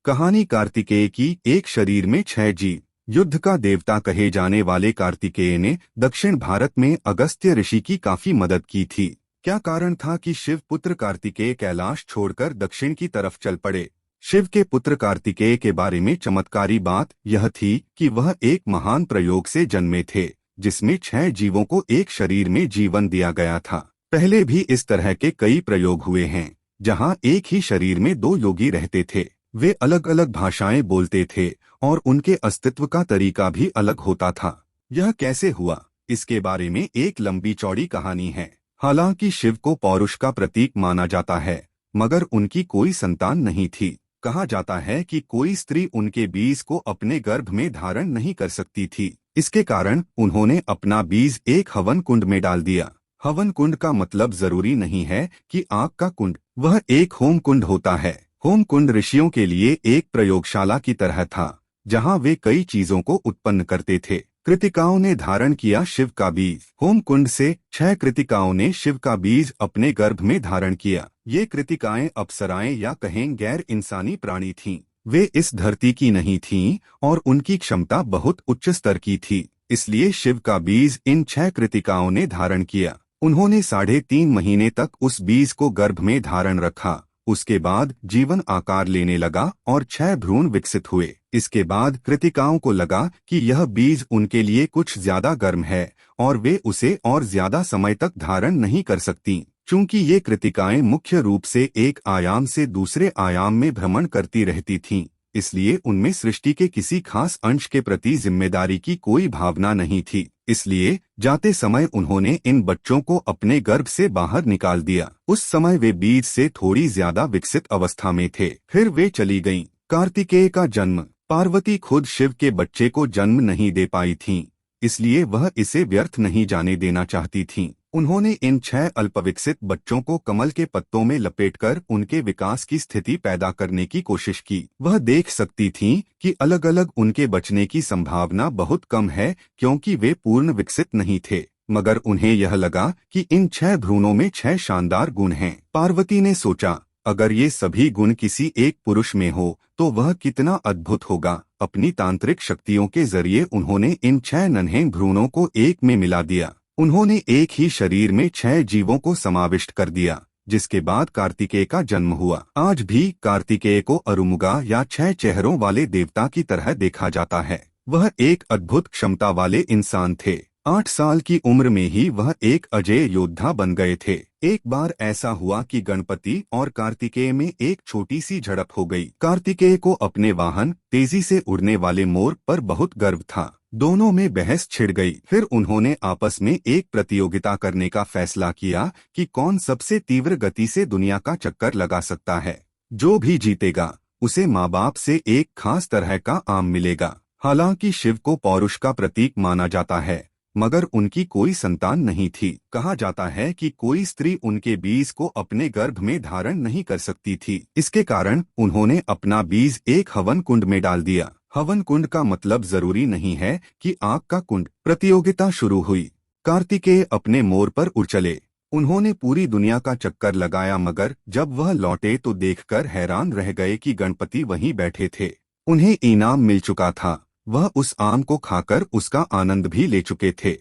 कहानी कार्तिकेय की। एक शरीर में 6 जीव। युद्ध का देवता कहे जाने वाले कार्तिकेय ने दक्षिण भारत में अगस्त्य ऋषि की काफी मदद की थी। क्या कारण था कि शिव पुत्र कार्तिकेय कैलाश छोड़कर दक्षिण की तरफ चल पड़े? शिव के पुत्र कार्तिकेय के बारे में चमत्कारी बात यह थी कि वह एक महान प्रयोग से जन्मे थे, जिसमें 6 जीवों को एक शरीर में जीवन दिया गया था। पहले भी इस तरह के कई प्रयोग हुए हैं, जहां एक ही शरीर में 2 योगी रहते थे। वे अलग अलग भाषाएं बोलते थे और उनके अस्तित्व का तरीका भी अलग होता था। यह कैसे हुआ, इसके बारे में एक लंबी चौड़ी कहानी है। हालांकि शिव को पौरुष का प्रतीक माना जाता है, मगर उनकी कोई संतान नहीं थी। कहा जाता है कि कोई स्त्री उनके बीज को अपने गर्भ में धारण नहीं कर सकती थी। इसके कारण उन्होंने अपना बीज एक हवन कुंड में डाल दिया। हवन कुंड का मतलब जरूरी नहीं है कि आग का कुंड, वह एक होम कुंड होता है। होम कुंड ऋषियों के लिए एक प्रयोगशाला की तरह था, जहां वे कई चीजों को उत्पन्न करते थे। कृतिकाओं ने धारण किया शिव का बीज। होम कुंड से 6 कृतिकाओं ने शिव का बीज अपने गर्भ में धारण किया। ये कृतिकाएं अप्सराएं या कहें गैर इंसानी प्राणी थीं। वे इस धरती की नहीं थीं और उनकी क्षमता बहुत उच्च स्तर की थी। इसलिए शिव का बीज इन 6 कृतिकाओं ने धारण किया। उन्होंने 3.5 महीने तक उस बीज को गर्भ में धारण रखा। उसके बाद जीवन आकार लेने लगा और 6 भ्रूण विकसित हुए। इसके बाद कृतिकाओं को लगा कि यह बीज उनके लिए कुछ ज्यादा गर्म है और वे उसे और ज्यादा समय तक धारण नहीं कर सकती। चूंकि ये कृतिकाएं मुख्य रूप से एक आयाम से दूसरे आयाम में भ्रमण करती रहती थीं, इसलिए उनमें सृष्टि के किसी खास अंश के प्रति जिम्मेदारी की कोई भावना नहीं थी। इसलिए जाते समय उन्होंने इन बच्चों को अपने गर्भ से बाहर निकाल दिया। उस समय वे बीज से थोड़ी ज्यादा विकसित अवस्था में थे। फिर वे चली गईं। कार्तिकेय का जन्म। पार्वती खुद शिव के बच्चे को जन्म नहीं दे पाई थीं, इसलिए वह इसे व्यर्थ नहीं जाने देना चाहती थीं। उन्होंने इन 6 अल्पविकसित बच्चों को कमल के पत्तों में लपेटकर उनके विकास की स्थिति पैदा करने की कोशिश की। वह देख सकती थीं कि अलग अलग उनके बचने की संभावना बहुत कम है, क्योंकि वे पूर्ण विकसित नहीं थे। मगर उन्हें यह लगा कि इन 6 भ्रूणों में 6 शानदार गुण हैं। पार्वती ने सोचा, अगर ये सभी गुण किसी एक पुरुष में हो तो वह कितना अद्भुत होगा। अपनी तांत्रिक शक्तियों के जरिए उन्होंने इन 6 नन्हे भ्रूणों को एक में मिला दिया। उन्होंने एक ही शरीर में 6 जीवों को समाविष्ट कर दिया, जिसके बाद कार्तिकेय का जन्म हुआ। आज भी कार्तिकेय को अरुमुगा या 6 चेहरों वाले देवता की तरह देखा जाता है। वह एक अद्भुत क्षमता वाले इंसान थे। 8 साल की उम्र में ही वह एक अजेय योद्धा बन गए थे। एक बार ऐसा हुआ कि गणपति और कार्तिकेय में एक छोटी सी झड़प हो गई। कार्तिकेय को अपने वाहन तेजी से उड़ने वाले मोर पर बहुत गर्व था। दोनों में बहस छिड़ गई। फिर उन्होंने आपस में एक प्रतियोगिता करने का फैसला किया कि कौन सबसे तीव्र गति से दुनिया का चक्कर लगा सकता है। जो भी जीतेगा उसे माँ बाप से एक खास तरह का आम मिलेगा। हालांकि शिव को पौरुष का प्रतीक माना जाता है, मगर उनकी कोई संतान नहीं थी। कहा जाता है कि कोई स्त्री उनके बीज को अपने गर्भ में धारण नहीं कर सकती थी। इसके कारण उन्होंने अपना बीज एक हवन कुंड में डाल दिया। हवन कुंड का मतलब जरूरी नहीं है कि आग का कुंड। प्रतियोगिता शुरू हुई। कार्तिकेय अपने मोर पर उड़ चले। उन्होंने पूरी दुनिया का चक्कर लगाया, मगर जब वह लौटे तो देखकर हैरान रह गए कि गणपति वहीं बैठे थे। उन्हें इनाम मिल चुका था। वह उस आम को खाकर उसका आनंद भी ले चुके थे।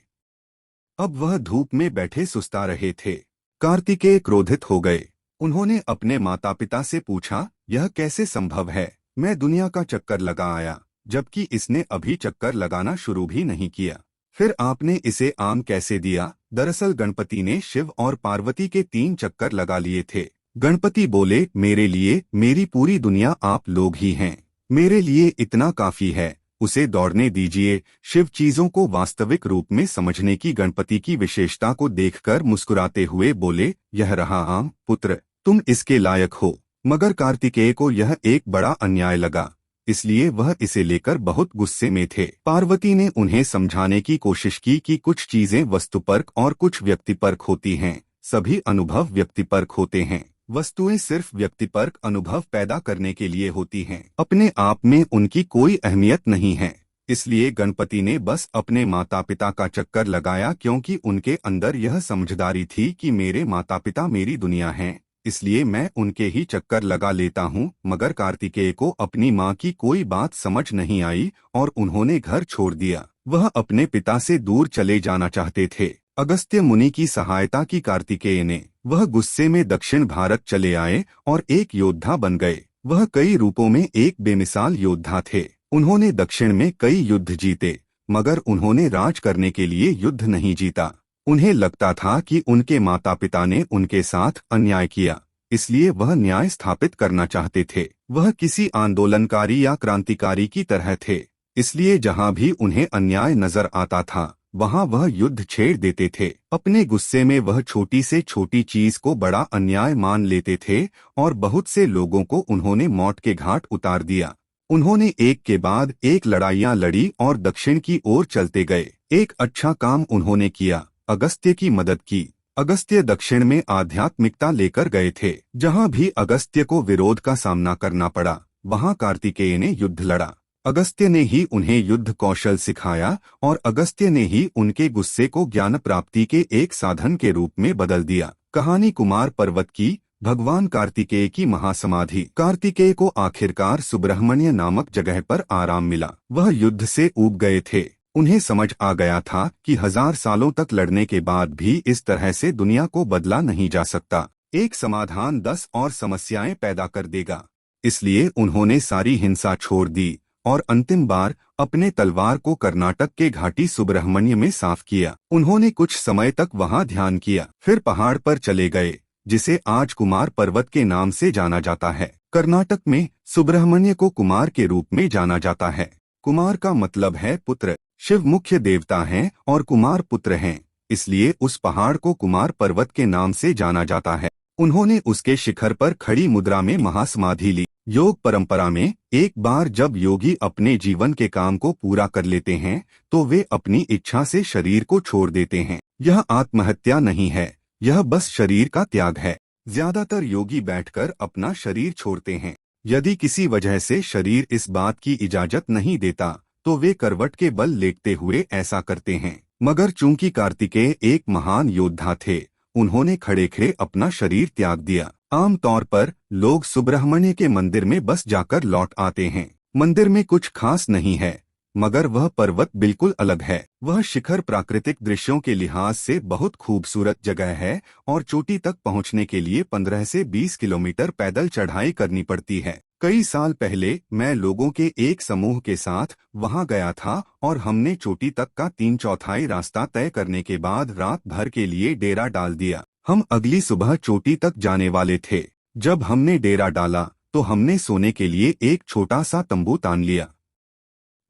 अब वह धूप में बैठे सुस्ता रहे थे। कार्तिकेय क्रोधित हो गए। उन्होंने अपने माता पिता से पूछा, यह कैसे संभव है? मैं दुनिया का चक्कर लगा आया, जबकि इसने अभी चक्कर लगाना शुरू भी नहीं किया। फिर आपने इसे आम कैसे दिया? दरअसल गणपति ने शिव और पार्वती के 3 चक्कर लगा लिए थे। गणपति बोले, मेरे लिए मेरी पूरी दुनिया आप लोग ही हैं। मेरे लिए इतना काफी है, उसे दौड़ने दीजिए। शिव चीजों को वास्तविक रूप में समझने की गणपति की विशेषता को देखकर मुस्कुराते हुए बोले, यह रहा आम पुत्र, तुम इसके लायक हो। मगर कार्तिकेय को यह एक बड़ा अन्याय लगा, इसलिए वह इसे लेकर बहुत गुस्से में थे। पार्वती ने उन्हें समझाने की कोशिश की कि कुछ चीजें वस्तुपरक और कुछ व्यक्तिपरक होती हैं। सभी अनुभव व्यक्तिपरक होते हैं। वस्तुएं सिर्फ व्यक्तिपरक अनुभव पैदा करने के लिए होती हैं। अपने आप में उनकी कोई अहमियत नहीं है। इसलिए गणपति ने बस अपने माता पिता का चक्कर लगाया, क्योंकि उनके अंदर यह समझदारी थी कि मेरे माता पिता मेरी दुनिया हैं। इसलिए मैं उनके ही चक्कर लगा लेता हूँ। मगर कार्तिकेय को अपनी माँ की कोई बात समझ नहीं आई और उन्होंने घर छोड़ दिया। वह अपने पिता से दूर चले जाना चाहते थे। अगस्त्य मुनि की सहायता की कार्तिकेय ने। वह गुस्से में दक्षिण भारत चले आए और एक योद्धा बन गए। वह कई रूपों में एक बेमिसाल योद्धा थे। उन्होंने दक्षिण में कई युद्ध जीते, मगर उन्होंने राज करने के लिए युद्ध नहीं जीता। उन्हें लगता था कि उनके माता पिता ने उनके साथ अन्याय किया, इसलिए वह न्याय स्थापित करना चाहते थे। वह किसी आंदोलनकारी या क्रांतिकारी की तरह थे, इसलिए जहां भी उन्हें अन्याय नजर आता था वहां वह युद्ध छेड़ देते थे। अपने गुस्से में वह छोटी से छोटी चीज को बड़ा अन्याय मान लेते थे और बहुत से लोगों को उन्होंने मौत के घाट उतार दिया। उन्होंने एक के बाद एक लड़ाइयां लड़ी और दक्षिण की ओर चलते गए। एक अच्छा काम उन्होंने किया, अगस्त्य की मदद की। अगस्त्य दक्षिण में आध्यात्मिकता लेकर गए थे। जहां भी अगस्त्य को विरोध का सामना करना पड़ा वहां कार्तिकेय ने युद्ध लड़ा। अगस्त्य ने ही उन्हें युद्ध कौशल सिखाया और अगस्त्य ने ही उनके गुस्से को ज्ञान प्राप्ति के एक साधन के रूप में बदल दिया। कहानी कुमार पर्वत की। भगवान कार्तिकेय की महासमाधि। कार्तिकेय को आखिरकार सुब्रह्मण्य नामक जगह पर आराम मिला। वह युद्ध से ऊब गए थे। उन्हें समझ आ गया था कि 1000 सालों तक लड़ने के बाद भी इस तरह से दुनिया को बदला नहीं जा सकता। एक समाधान 10 और समस्याएं पैदा कर देगा। इसलिए उन्होंने सारी हिंसा छोड़ दी और अंतिम बार अपने तलवार को कर्नाटक के घाटी सुब्रह्मण्य में साफ किया। उन्होंने कुछ समय तक वहां ध्यान किया, फिर पहाड़ पर चले गए जिसे आज कुमार पर्वत के नाम से जाना जाता है। कर्नाटक में सुब्रह्मण्य को कुमार के रूप में जाना जाता है। कुमार का मतलब है पुत्र। शिव मुख्य देवता हैं और कुमार पुत्र हैं, इसलिए उस पहाड़ को कुमार पर्वत के नाम से जाना जाता है। उन्होंने उसके शिखर पर खड़ी मुद्रा में महासमाधि ली। योग परंपरा में एक बार जब योगी अपने जीवन के काम को पूरा कर लेते हैं तो वे अपनी इच्छा से शरीर को छोड़ देते हैं। यह आत्महत्या नहीं है, यह बस शरीर का त्याग है। ज्यादातर योगी बैठकर अपना शरीर छोड़ते हैं। यदि किसी वजह से शरीर इस बात की इजाजत नहीं देता तो वे करवट के बल लेटते हुए ऐसा करते हैं। मगर चूंकि कार्तिकेय एक महान योद्धा थे, उन्होंने खड़े खड़े अपना शरीर त्याग दिया। आमतौर पर लोग सुब्रह्मण्य के मंदिर में बस जाकर लौट आते हैं। मंदिर में कुछ खास नहीं है, मगर वह पर्वत बिल्कुल अलग है। वह शिखर प्राकृतिक दृश्यों के लिहाज से बहुत खूबसूरत जगह है और चोटी तक पहुंचने के लिए 15 से 20 किलोमीटर पैदल चढ़ाई करनी पड़ती है। कई साल पहले मैं लोगों के एक समूह के साथ वहां गया था और हमने चोटी तक का 3/4 रास्ता तय करने के बाद रात भर के लिए डेरा डाल दिया। हम अगली सुबह चोटी तक जाने वाले थे। जब हमने डेरा डाला तो हमने सोने के लिए एक छोटा सा तंबू तान लिया,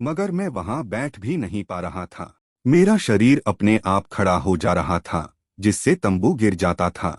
मगर मैं वहां बैठ भी नहीं पा रहा था। मेरा शरीर अपने आप खड़ा हो जा रहा था, जिससे तंबू गिर जाता था।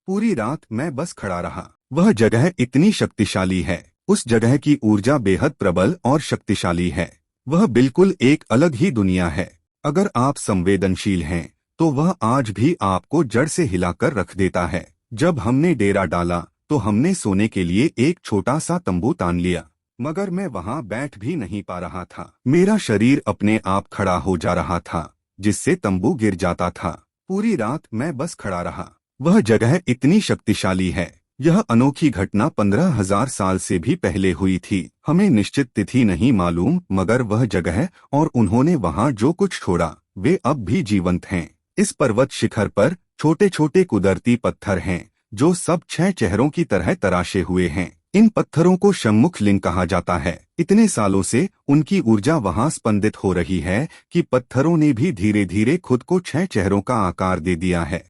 पूरी रात मैं बस खड़ा रहा। वह जगह इतनी शक्तिशाली है। उस जगह की ऊर्जा बेहद प्रबल और शक्तिशाली है। वह बिल्कुल एक अलग ही दुनिया है। अगर आप संवेदनशील हैं तो वह आज भी आपको जड़ से हिलाकर रख देता है। जब हमने डेरा डाला तो हमने सोने के लिए एक छोटा सा तंबू तान लिया, मगर मैं वहां बैठ भी नहीं पा रहा था। मेरा शरीर अपने आप खड़ा हो जा रहा था, जिससे तंबू गिर जाता था। पूरी रात मैं बस खड़ा रहा। वह जगह इतनी शक्तिशाली है। यह अनोखी घटना 15,000 साल से भी पहले हुई थी। हमें निश्चित तिथि नहीं मालूम, मगर वह जगह और उन्होंने वहां जो कुछ छोड़ा वे अब भी जीवंत हैं। इस पर्वत शिखर पर छोटे छोटे कुदरती पत्थर हैं जो सब 6 चेहरों की तरह तराशे हुए हैं। इन पत्थरों को शम्मुख लिंग कहा जाता है। इतने सालों से उनकी ऊर्जा वहां स्पंदित हो रही है कि पत्थरों ने भी धीरे धीरे खुद को 6 चेहरों का आकार दे दिया है।